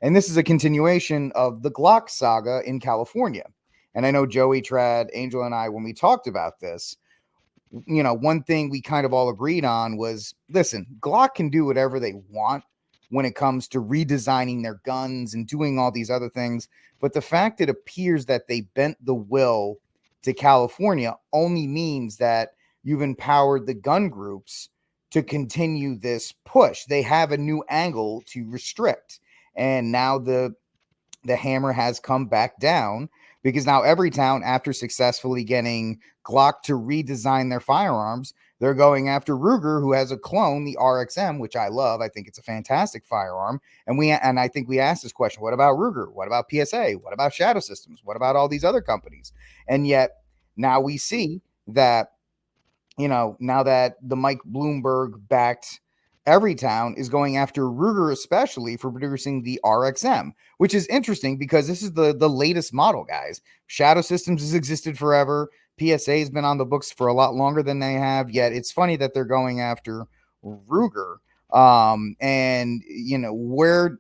And this is a continuation of the Glock saga in California. And I know Joey, Trad, Angel, and I, when we talked about this, one thing we kind of all agreed on was, listen, Glock can do whatever they want when it comes to redesigning their guns and doing all these other things. But the fact it appears that they bent the will to California only means that you've empowered the gun groups to continue this push. They have a new angle to restrict. And now the hammer has come back down, because now every town, after successfully getting Glock to redesign their firearms, they're going after Ruger, who has a clone, the RXM, which I love. I think it's a fantastic firearm. And I think we asked this question: what about Ruger? What about PSA? What about Shadow Systems? What about all these other companies? And yet now we see that, now that the Mike Bloomberg backed Everytown is going after Ruger, especially for producing the RXM, which is interesting because this is the latest model, guys. Shadow Systems has existed forever. PSA has been on the books for a lot longer than they have. Yet it's funny that they're going after Ruger. And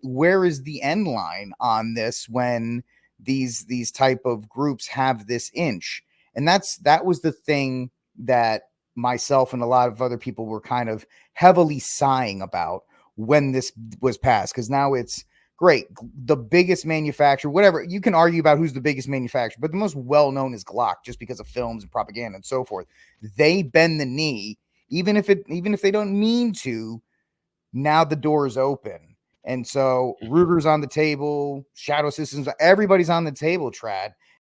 where is the end line on this when these type of groups have this inch? And that was the thing that myself and a lot of other people were kind of heavily sighing about when this was passed, because now it's great. The biggest manufacturer, whatever, you can argue about who's the biggest manufacturer, but the most well-known is Glock, just because of films and propaganda and so forth. They bend the knee, even if they don't mean to. Now the door is open. And so Ruger's on the table, Shadow Systems, everybody's on the table, Trad.